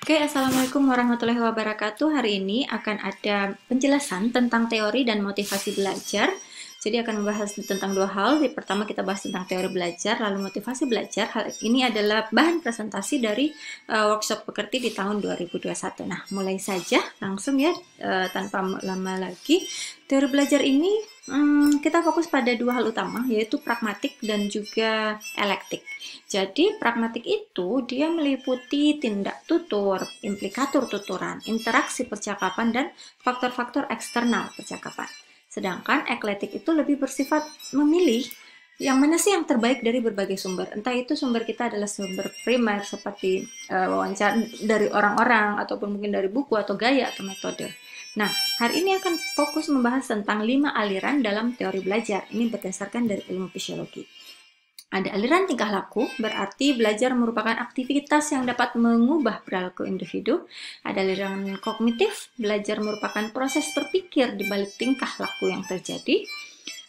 Oke, Assalamualaikum warahmatullahi wabarakatuh. Hari ini akan ada penjelasan tentang teori dan motivasi belajar. Jadi akan membahas tentang dua hal. Yang pertama kita bahas tentang teori belajar, lalu motivasi belajar. Hal ini adalah bahan presentasi dari workshop pekerti di tahun 2021. Nah, mulai saja langsung ya, tanpa lama lagi. Teori belajar ini kita fokus pada dua hal utama, yaitu pragmatik dan juga elektik. Jadi, pragmatik itu dia meliputi tindak tutur, implikatur tuturan, interaksi percakapan, dan faktor-faktor eksternal percakapan. Sedangkan eklektik itu lebih bersifat memilih yang mana sih yang terbaik dari berbagai sumber. Entah itu sumber kita adalah sumber primer seperti wawancara dari orang-orang, ataupun mungkin dari buku atau gaya atau metode. Nah, hari ini akan fokus membahas tentang 5 aliran dalam teori belajar. Ini berdasarkan dari ilmu fisiologi. Ada aliran tingkah laku, berarti belajar merupakan aktivitas yang dapat mengubah perilaku individu. Ada aliran kognitif, belajar merupakan proses berpikir di balik tingkah laku yang terjadi.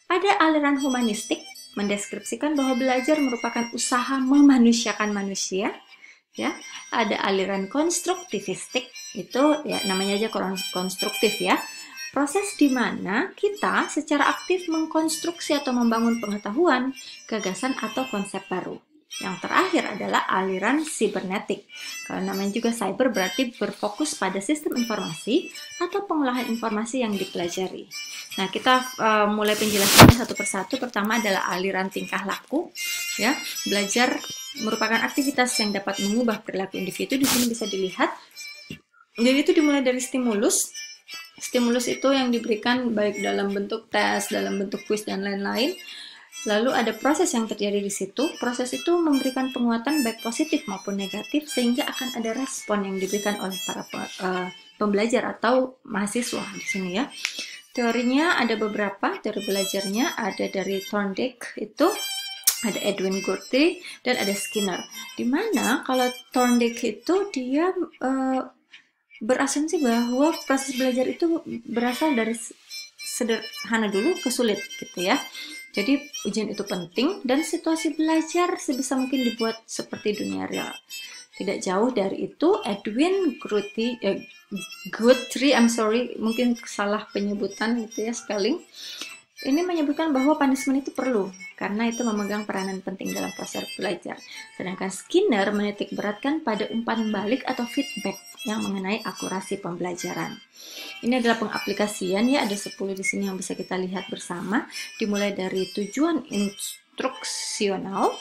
Ada aliran humanistik, mendeskripsikan bahwa belajar merupakan usaha memanusiakan manusia. Ya, ada aliran konstruktivistik, itu ya namanya aja konstruktif ya. Proses di mana kita secara aktif mengkonstruksi atau membangun pengetahuan, gagasan, atau konsep baru. Yang terakhir adalah aliran sibernetik. Kalau namanya juga cyber berarti berfokus pada sistem informasi atau pengolahan informasi yang dipelajari. Nah, kita mulai penjelasannya satu persatu. Pertama adalah aliran tingkah laku. Ya, belajar merupakan aktivitas yang dapat mengubah perilaku individu. Di sini bisa dilihat. Jadi itu dimulai dari stimulus. Stimulus itu yang diberikan baik dalam bentuk tes, dalam bentuk kuis, dan lain-lain. Lalu ada proses yang terjadi di situ. Proses itu memberikan penguatan baik positif maupun negatif, sehingga akan ada respon yang diberikan oleh para pembelajar atau mahasiswa di sini ya. Teorinya ada beberapa, teori belajarnya ada dari Thorndike itu, ada Edwin Guthrie, dan ada Skinner. Dimana kalau Thorndike itu dia berasumsi bahwa proses belajar itu berasal dari sederhana dulu ke sulit gitu ya. Jadi ujian itu penting dan situasi belajar sebisa mungkin dibuat seperti dunia real. Tidak jauh dari itu, Edwin Guthrie, mungkin salah penyebutan gitu ya, spelling. Ini menyebutkan bahwa punishment itu perlu, karena itu memegang peranan penting dalam proses belajar. Sedangkan Skinner menitik beratkan pada umpan balik atau feedback yang mengenai akurasi pembelajaran. Ini adalah pengaplikasian ya, ada 10 di sini yang bisa kita lihat bersama. Dimulai dari tujuan instruksional,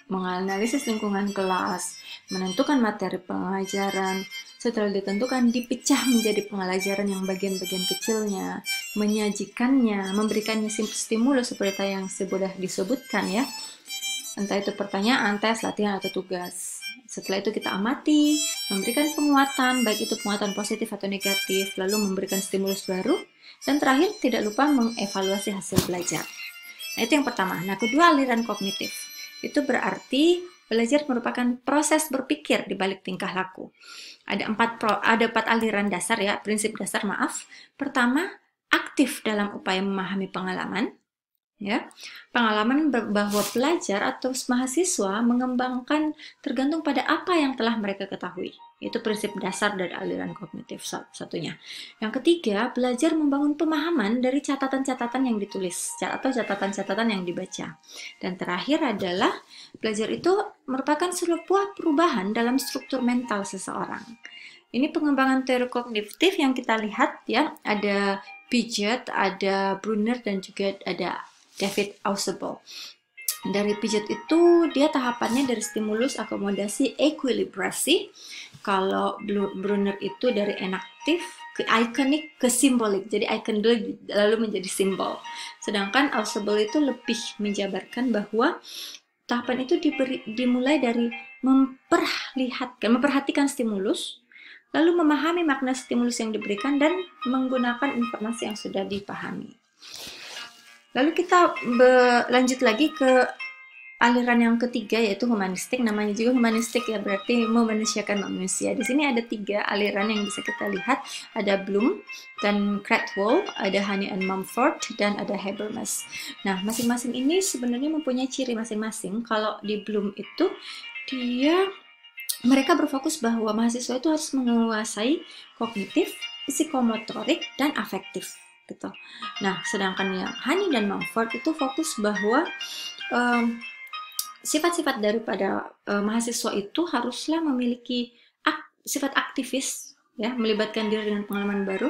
menganalisis lingkungan kelas, menentukan materi pengajaran, setelah ditentukan dipecah menjadi pembelajaran yang bagian-bagian kecilnya, menyajikannya, memberikannya stimulus seperti yang sudah disebutkan ya, entah itu pertanyaan, tes, latihan, atau tugas. Setelah itu kita amati, memberikan penguatan, baik itu penguatan positif atau negatif, lalu memberikan stimulus baru, dan terakhir tidak lupa mengevaluasi hasil belajar. Nah, itu yang pertama. Nah, kedua, aliran kognitif. Itu berarti belajar merupakan proses berpikir di balik tingkah laku. Ada empat aliran dasar ya, prinsip dasar maaf. Pertama, aktif dalam upaya memahami pengalaman. Ya, pengalaman bahwa pelajar atau mahasiswa mengembangkan tergantung pada apa yang telah mereka ketahui. Itu prinsip dasar dari aliran kognitif satunya. Yang ketiga, belajar membangun pemahaman dari catatan-catatan yang ditulis atau catatan-catatan yang dibaca. Dan terakhir adalah belajar itu merupakan sebuah perubahan dalam struktur mental seseorang. Ini pengembangan teori kognitif yang kita lihat ya, ada Piaget, ada Brunner, dan juga ada David Ausubel. Dari Piaget itu dia tahapannya dari stimulus, akomodasi, ekuilibrasi. Kalau Brunner itu dari enaktif ke ikonik ke simbolik. Jadi icon dulu lalu menjadi simbol. Sedangkan Ausubel itu lebih menjabarkan bahwa tahapan itu dimulai dari memperhatikan stimulus, lalu memahami makna stimulus yang diberikan dan menggunakan informasi yang sudah dipahami. Lalu kita lanjut lagi ke aliran yang ketiga, yaitu humanistik. Namanya juga humanistik ya, berarti memanusiakan manusia. Di sini ada 3 aliran yang bisa kita lihat. Ada Bloom dan Cradwell, ada Honey and Mumford, dan ada Habermas. Nah, masing-masing ini sebenarnya mempunyai ciri masing-masing. Kalau di Bloom itu dia mereka berfokus bahwa mahasiswa itu harus menguasai kognitif, psikomotorik, dan afektif gitu. Nah, sedangkan yang Honey dan Mumford itu fokus bahwa sifat-sifat daripada mahasiswa itu haruslah memiliki sifat aktivis, ya, melibatkan diri dengan pengalaman baru,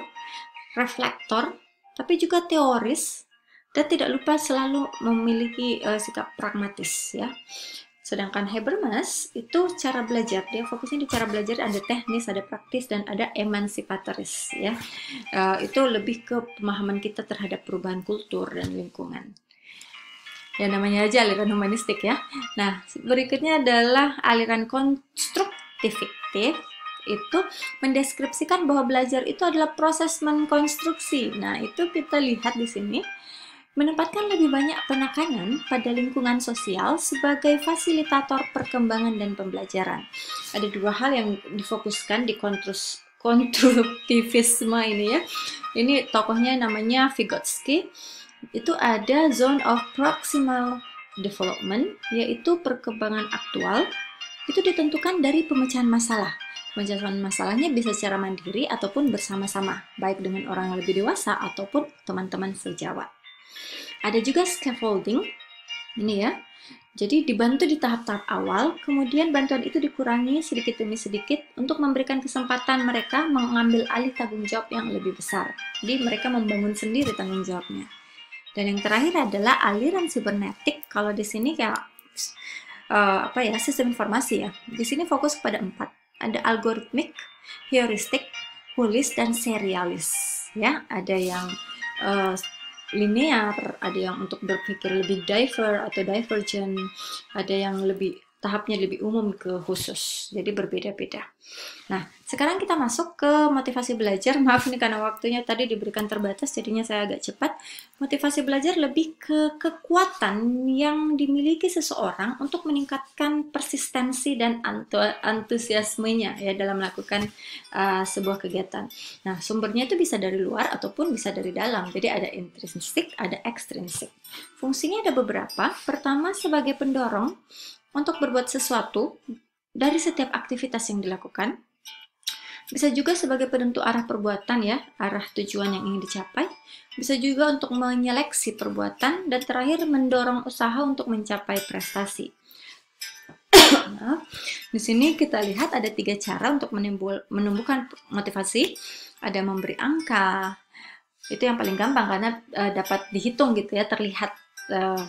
reflektor, tapi juga teoris, dan tidak lupa selalu memiliki sikap pragmatis, ya. Sedangkan Habermas itu cara belajar, dia fokusnya di cara belajar, ada teknis, ada praktis, dan ada emansipatoris, ya. Itu lebih ke pemahaman kita terhadap perubahan kultur dan lingkungan. Ya, namanya aja aliran humanistik, ya. Nah, berikutnya adalah aliran konstruktivistik. Itu mendeskripsikan bahwa belajar itu adalah proses mengkonstruksi. Nah, itu kita lihat di sini menempatkan lebih banyak penekanan pada lingkungan sosial sebagai fasilitator perkembangan dan pembelajaran. Ada dua hal yang difokuskan di konstruktivisme ini, ya. Ini tokohnya namanya Vygotsky. Itu ada zone of proximal development, yaitu perkembangan aktual. Itu ditentukan dari pemecahan masalah. Pemecahan masalahnya bisa secara mandiri ataupun bersama-sama, baik dengan orang yang lebih dewasa ataupun teman-teman sejawat. Ada juga scaffolding, ini ya. Jadi dibantu di tahap-tahap awal, kemudian bantuan itu dikurangi sedikit demi sedikit untuk memberikan kesempatan mereka mengambil alih tanggung jawab yang lebih besar. Jadi mereka membangun sendiri tanggung jawabnya. Dan yang terakhir adalah aliran sibernetik. Kalau di sini kayak sistem informasi, ya. Di sini fokus pada 4. Ada algoritmik, heuristik, holis, dan serialis, ya. Ada yang linear, ada yang untuk berpikir lebih divergent, ada yang tahapnya lebih umum ke khusus, jadi berbeda-beda. Nah, sekarang kita masuk ke motivasi belajar. Maaf nih karena waktunya tadi diberikan terbatas, jadinya saya agak cepat. Motivasi belajar lebih ke kekuatan yang dimiliki seseorang untuk meningkatkan persistensi dan antusiasmenya, ya, dalam melakukan sebuah kegiatan. Nah, sumbernya itu bisa dari luar ataupun bisa dari dalam. Jadi ada intrinsik, ada ekstrinsik. Fungsinya ada beberapa. Pertama, sebagai pendorong untuk berbuat sesuatu dari setiap aktivitas yang dilakukan. Bisa juga sebagai penentu arah perbuatan, ya, arah tujuan yang ingin dicapai. Bisa juga untuk menyeleksi perbuatan, dan terakhir mendorong usaha untuk mencapai prestasi. Nah, di sini kita lihat ada 3 cara untuk menumbuhkan motivasi. Ada memberi angka, itu yang paling gampang karena dapat dihitung gitu, ya, terlihat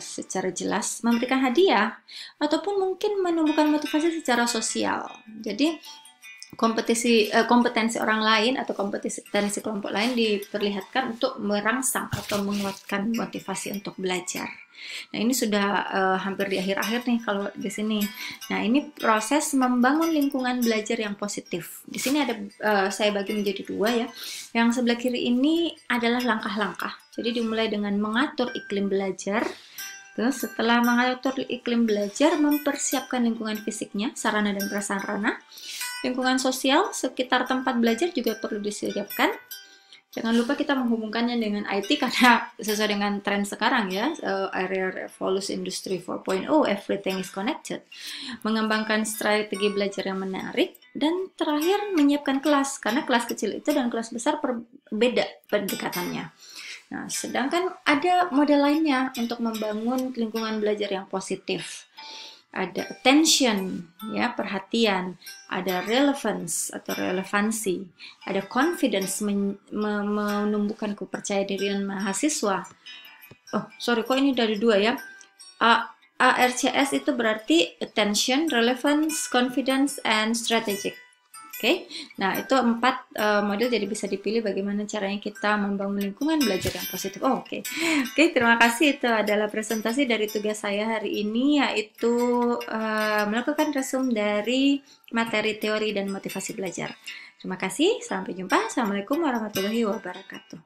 secara jelas. Memberikan hadiah, ataupun mungkin menumbuhkan motivasi secara sosial. Jadi kompetensi orang lain atau kompetensi kelompok lain diperlihatkan untuk merangsang atau menguatkan motivasi untuk belajar. Nah, ini sudah hampir di akhir-akhir nih kalau di sini. Nah, ini proses membangun lingkungan belajar yang positif. Di sini ada saya bagi menjadi 2, ya. Yang sebelah kiri ini adalah langkah-langkah. Jadi dimulai dengan mengatur iklim belajar. Terus setelah mengatur iklim belajar, mempersiapkan lingkungan fisiknya, sarana dan prasarana. Lingkungan sosial sekitar tempat belajar juga perlu disiapkan. Jangan lupa kita menghubungkannya dengan IT karena sesuai dengan tren sekarang, ya, area revolution industry 4.0, everything is connected. Mengembangkan strategi belajar yang menarik, dan terakhir menyiapkan kelas karena kelas kecil itu dan kelas besar berbeda pendekatannya. Nah, sedangkan ada model lainnya untuk membangun lingkungan belajar yang positif. Ada attention, ya, perhatian, ada relevance atau relevansi, ada confidence, menumbuhkan kepercayaan diri mahasiswa. Oh, sorry, kok ini dari 2, ya. ARCS itu berarti attention, relevance, confidence, and strategic. Oke, nah itu 4 model, jadi bisa dipilih bagaimana caranya kita membangun lingkungan belajar yang positif. Oke, terima kasih. Itu adalah presentasi dari tugas saya hari ini, yaitu melakukan resum dari materi teori dan motivasi belajar. Terima kasih, sampai jumpa. Assalamualaikum warahmatullahi wabarakatuh.